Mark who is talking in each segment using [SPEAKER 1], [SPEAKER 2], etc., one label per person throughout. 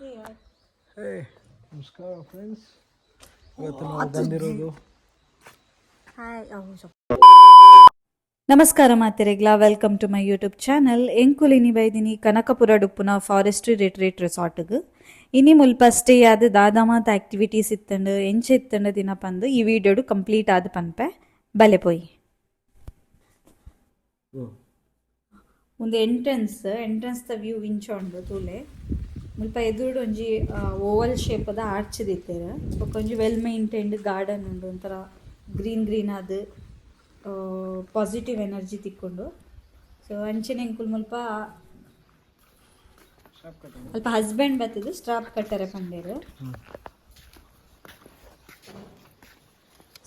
[SPEAKER 1] ನಮಸ್ಕಾರ ಫ್ರೆಂಡ್ಸ್, ಇವತ್ತು ನಾವು ಬಂದಿರೋದು
[SPEAKER 2] ನಮಸ್ಕಾರ ಮಾತೆರೆಗ್ಲ, welcome to my YouTube channel. ಎಂಕುಲಿನಿ ಬೈದಿನಿ ಕನಕಪುರ ಡುಪ್ಪುನ ಫಾರೆಸ್ಟ್ರಿ ರಿಟ್ರೀಟ್ ರೆಸಾರ್ಟ್ಗ್ ಇನಿ ಮುಲ್ಪ ಸ್ಟೇ ಆದ್ ದಾದಾಮಾತ ಆಕ್ಟಿವಿಟೀಸ್ ಇತ್ತಂಡು ಎಂಚ ಇತ್ತಂಡು ದಿನ ಪಂದು ಈ ವಿಡಿಯೋಡು ಕಂಪ್ಲೀಟ್ ಆದ್ ಪನ್ಪೆ ಬಲೆ ಪೋಯಿ. ಒಂದು ಎಂಟ್ರೆನ್ಸ್ ದ ವ್ಯೂ ಇಂಚೊಂಡು ತೂಲೆ ಮುಲ್ಪ ಎದುರುಡು ಒಂಜಿ ಓವಲ್ ಶೇಪದ ಆರ್ಚ್ ದಿತ್ತೇರು. ಬೊಕ್ಕ ಒಂಜಿ ವೆಲ್ ಮೈಂಟೈನ್ಡ್ ಗಾರ್ಡನ್ ಉಂಡು, ಒಂಥರ ಗ್ರೀನ್ ಆದ್ ಪಾಸಿಟಿವ್ ಎನರ್ಜಿ ತಿಕ್ಕೊಂಡು. ಸೊ ಅಂಚನೆ ಎಂಕುಲು ಮುಲ್ಪ ಅಲ್ಪ ಹಸ್ಬೆಂಡ್ ಬತ್ತದು ಸ್ಟ್ರಾಪ್ ಕಟ್ಟರೆ ಪಂಡೇರು.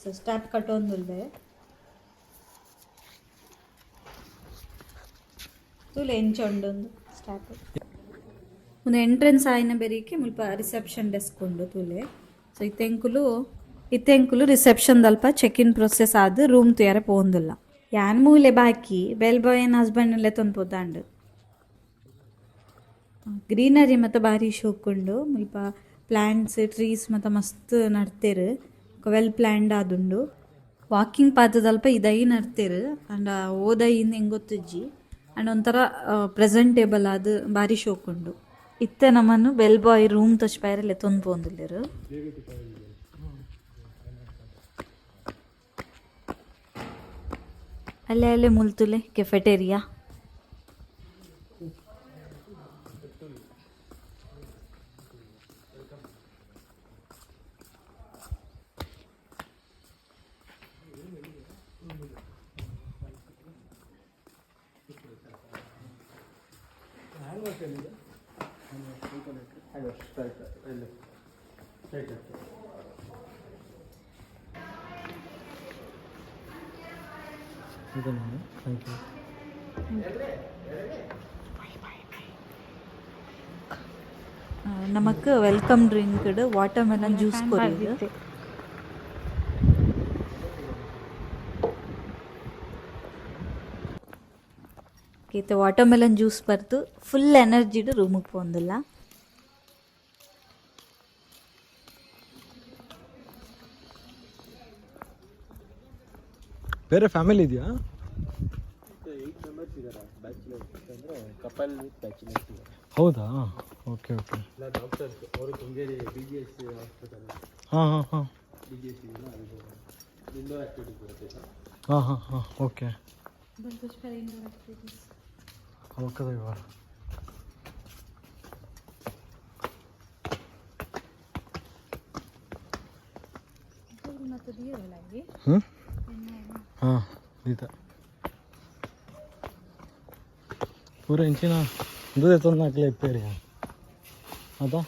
[SPEAKER 2] ಸೊ ಸ್ಟ್ರಾಪ್ ಕಟ್ಟೊಂದುಲ್ಲೆ ತೂಲೆ ಎಂಚೊಂಡು ಸ್ಟಾಪ್ ಒಂದು ಎಂಟ್ರೆನ್ಸ್ ಆಯ್ನ ಬೆರಿಕೆ ಮುಲ್ಪ ರಿಸೆಪ್ಷನ್ ಡೆಸ್ಕ್ ಉಂಡು ತೂಲೆ. ಸೊ ಇತ್ತೆಂಕುಲು ರಿಸೆಪ್ಷನ್ ದಲ್ಪ ಚೆಕ್ ಇನ್ ಪ್ರೊಸೆಸ್ ಆದ್ ರೂಮ್ ತುಯಾರೆ ಪೋಂದುಲ್ಲ. ಯಾನ್ ಮೂಲೆ ಬಾಕಿ ಬೆಲ್ ಬಾಯ್ ಹಸ್ಬೆಂಡ್ ತೊಂದು ಪೋದಾಂಡು. ಗ್ರೀನರಿ ಮತ್ತು ಭಾರಿ ಶೋಕುಂಡು, ಮುಲ್ಪ ಪ್ಲ್ಯಾಂಟ್ಸ್ ಟ್ರೀಸ್ ಮತ್ತು ಮಸ್ತ್ ನಡ್ತೇರು. ವೆಲ್ ಪ್ಲ್ಯಾಂಡ್ ಆದುಂಡು. ವಾಕಿಂಗ್ ಪಾತ್ ದಲ್ಪ ಇದೈ ನಡ್ತೇರು ಅಂಡ್ ಓದೈಯಿಂದ ಹೆಂಗೊತ್ತಜ್ಜಿ ಅಂಡ್ ಒಂಥರ ಪ್ರೆಸೆಂಟೇಬಲ್ ಆದ್ ಭಾರಿ ಶೋಕುಂಡು. ಇತ್ತೆ ನಮ್ಮನ್ನು ಬೆಲ್ ಬಾಯ್ ರೂಮ್ ತೊಚ್ಪಾಯರಲ್ಲೇ ತೊಂದು ಪೋಂದುಲ್ಲೇರು. ಅಲ್ಲೇ ಮುಲ್ತುಲೆ ಕೆಫೆಟೇರಿಯಾ. நமக்கு வெல்கம் ட்ரிங்க்டு வாட்டர்மெலன் ஜூஸ் ಕೊರಿಯದು. ಈತ ವಾಟರ್ಮೆಲನ್ ಜ್ಯೂಸ್ ಬರ್ದು ಫುಲ್ ಎನರ್ಜಿಡು ರೂಮಿಗೆ ಪೋಂದಿಲ್ಲ.
[SPEAKER 1] ಬೇರೆ ಫ್ಯಾಮಿಲಿ ಇದೆಯಾ? ಹೌದಾ? Okay okay. ಹಾಂ ಹಾಂ ಹಾಂ ಹಾಂ ಹಾಂ ಹಾಂ ಓಕೆ. ಓಕೆ ಇವಾಗ ಹಾಂ ದೀತ ಪೂರ ಇಂಚಿನ दूध तो नाकले पेड़ है आता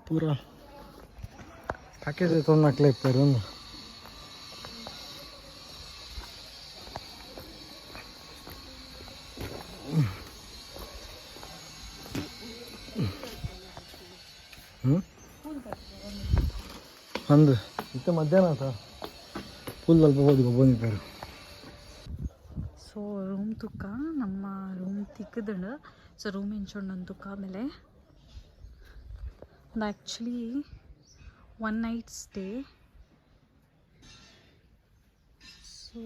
[SPEAKER 1] पूरा पैकेज तो नाकले पेड़ है. अंद इतने मध्याह्न था फुल अल्प ಬಂದಿದ್ದಾರೆ. ಸೊ ರೂಮ್ ತುಕ್ಕ ನಮ್ಮ ರೂಮ್ ತಿಕ್ಕದಳು. ಸೊ ರೂಮ್ ಎಂಚೊಂಡು ತುಕ್ಕ ಆಮೇಲೆ ಒಂದು actually 1 night stay. So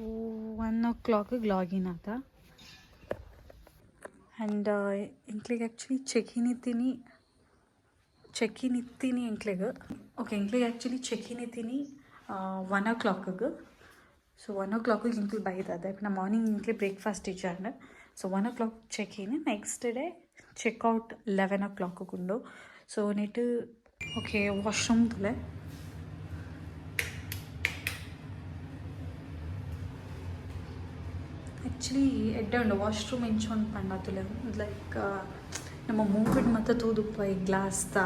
[SPEAKER 1] 1 o'clock login ಆತ ಆ್ಯಂಡ್ ಎಂಕ್ಲಿಗೆ ಆ್ಯಕ್ಚುಲಿ ಚೆಕ್ ಇನ್ ಇತ್ತೀನಿ ಎಂಕ್ಲಿಗೆ. ಓಕೆ, ಎಂಕ್ಲಿಗೆ ಆ್ಯಕ್ಚುಲಿ ಚೆಕ್ ಇನ್ ಇತ್ತೀನಿ 1 o'clock. ಸೊ 1 o'clock ಇಂಕ್ಲು ಬೈದದ ನಾ ಮಾರ್ನಿಂಗ್ ಇಂಕ್ಲೆ ಬ್ರೇಕ್ಫಾಸ್ಟ್ ಇಚ್ಚಾಂಡು. So 1 o'clock check in, next day checkout 11 o'clock ಉಂಡು. ಸೊ ನೆಟ್ಟು ಓಕೆ ವಾಶ್ರೂಮ್ ತುಲೆ ಆ್ಯಕ್ಚುಲಿ ಎಡ್ಡೆ ಉಂಡು ವಾಶ್ರೂಮ್ ಎಂಚೊಂದು ಪಂಡ ತುಲೆ ಲೈಕ್ ನಮ್ಮ ಮೂವಿಡ್ ಮತ್ತು ತೂದುಪ್ಪ ಈ glass the.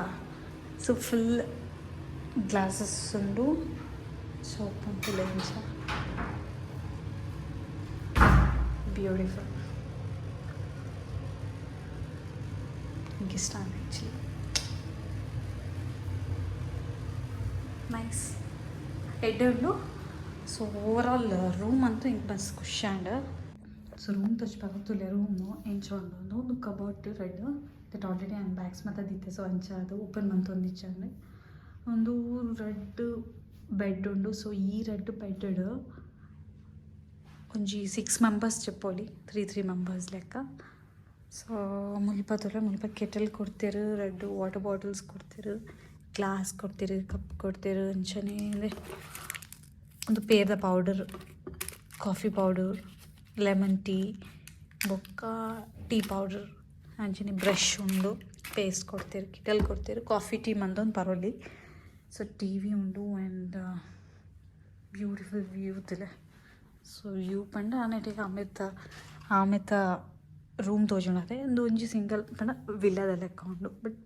[SPEAKER 1] So full glasses ಉಂಡು. ಸೊ ತುಲೆ ಎಂಚ ಬ್ಯೂಟಿಫುಲ್. ನನಗೆ ಇಷ್ಟ ಆ್ಯಕ್ಚುಲಿ ನೈಸ್ ಎಡ್ಡೆ ಉಂಡು. ಸೊ ಓವರಾಲ್ ರೂಮ್ ಅಂತೂ ಹಿಂಗೆ ಬಸ್ ಖುಷಿ ಆ್ಯಂಡ್ ಸೊ ರೂಮ್ ತಚ್ಪಾಗತ್ತುಲೆ ರೂಮು ಎಂಚ ಒಂದು cupboard red that already and bags ಮತ್ತು ದಿತ್ತೆ ಸೊ ಅಂಚ ಅದು ಓಪನ್ ಮಂತ್ ಒಂದು ಇಚ್ಚಂಡೆ ಒಂದು ರೆಡ್ ಬೆಡ್ ಉಂಡು ಸೊ ಈ ರೆಡ್ ಬೆಡ್ ಒಂಜಿ 6 ಮೆಂಬರ್ಸ್ చెప్పోలి 3 ಮೆಂಬರ್ಸ್ ಲೆಕ್ಕ ಸೊ ಮುಲ್ಪ ಕೆಟಲ್ ಕೊಡ್ತೀರು ರೆಡ್ ವಾಟರ್ ಬಾಟಲ್ಸ್ ಕೊಡ್ತೀರು ಗ್ಲಾಸ್ ಕೊಡ್ತೀರು ಕಪ್ ಕೊಡ್ತೀರು ಅಂಚನೆ ಒಂದು ಪೇರ್ದ powder coffee powder lemon tea ಬೊಕ್ಕ ಟೀ ಪೌಡರ್ ಅಂಚನೆ ಬ್ರಷ್ ಉಂಡು ಪೇಸ್ಟ್ ಕೊಡ್ತೀರು ಕಿಟಲ್ ಕೊಡ್ತೀರು ಕಾಫಿ ಟೀ ಮಂದೊಂದು ಪರೋಲಿ ಸೊ ಟಿ ವಿ ಉಂಡು ಆ್ಯಂಡ್ ಬ್ಯೂಟಿಫುಲ್ ವ್ಯೂ ಇತ್ತಿಲ್ಲ ಸೊ ವ್ಯೂ ಪಂಡ ಆನೆಟಿಗೆ ಆಮೆತ್ತ ರೂಮ್ ತೋಜುಂಡದೆ ಒಂದು ಒಂಜಿ ಸಿಂಗಲ್ ಪಂಡ ವಿಲ್ಲದ ಲೆಕ್ಕ ಉಂಡು ಬಟ್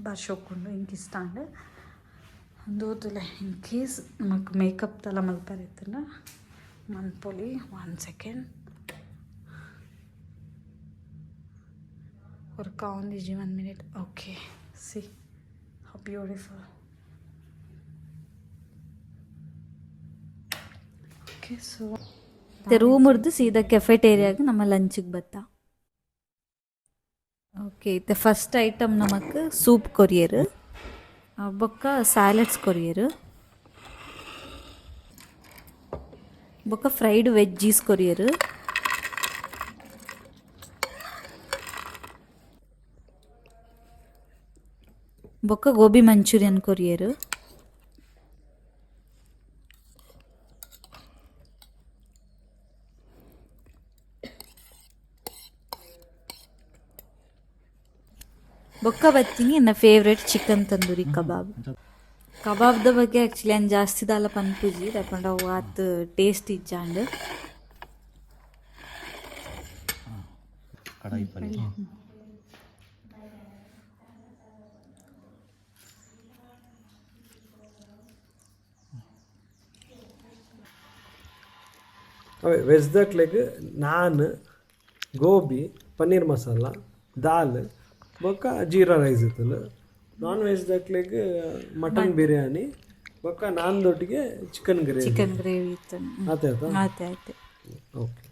[SPEAKER 1] ಬರ್ಶೋಕ್ಕುಂಡು ಇಂಕ್ ಇಷ್ಟ ಅಂಡ್ ಒಂದು ಓದಿಲ್ಲ ಇನ್ ಕೇಸ್ ನಮಗೆ ಮೇಕಪ್ ತಲ ಮಲ್ಪರಿತ್ತಲ್ಲ ಮನ್ಪೊಲಿ 1 ಸೆಕೆಂಡ್ ವರ್ಕ್ ಆನ್ ದಿಜಿ 1 minute okay see how beautiful okay so
[SPEAKER 2] room ಉರ್ದು ಸೀದಾ ಕೆಫೆಟೇರಿಯಾಗ ನಮ್ಮ ಲಂಚಿಗೆ ಬತ್ತಾ ಓಕೆ ಇದು ಫಸ್ಟ್ ಐಟಮ್ ನಮಕ್ ಸೂಪ್ ಕೊರಿಯರ್ ಬೊಕ್ಕ ಸ್ಯಾಲಡ್ಸ್ ಕೊರಿಯರ್ ಬೊಕ್ಕ ಫ್ರೈಡ್ ವೆಜ್ಜೀಸ್ ಕೊರಿಯರ್ ಬೊಕ್ಕ ಗೋಬಿ ಮಂಚೂರಿಯನ್ ಕೊರಿಯರ್ ಬೊಕ್ಕ ಬತ್ತೀನಿ ನನ್ನ ಫೇವ್ರೆಟ್ ಚಿಕನ್ ತಂದೂರಿ ಕಬಾಬ್ದ ಬಗ್ಗೆ ಆ್ಯಕ್ಚುಲಿ ನಾನು ಜಾಸ್ತಿ ದಾಲ ಪನ್ಪುಜಿ ತಕೊಂಡ ಆತ್ ಟೇಸ್ಟ್ ಇಜ್ಜಾಂಡ್
[SPEAKER 3] ವೆಜ್ ದಕ್ಲೆಗ್ ನಾನ್ ಗೋಬಿ ಪನ್ನೀರ್ ಮಸಾಲ ದಾಲ್ ಬೊಕ್ಕ ಜೀರಾ ರೈಸ್ ಇತ್ತಲ್ಲ ನಾನ್ ವೆಜ್ ದಕ್ಲೆಗ್ ಮಟನ್ ಬಿರಿಯಾನಿ ಬೊಕ್ಕ ನಾನ್ದೊಟ್ಟಿಗೆ ಚಿಕನ್
[SPEAKER 2] ಗ್ರೇವಿ ಇತ್ತು
[SPEAKER 3] ಆಯ್ತು ಓಕೆ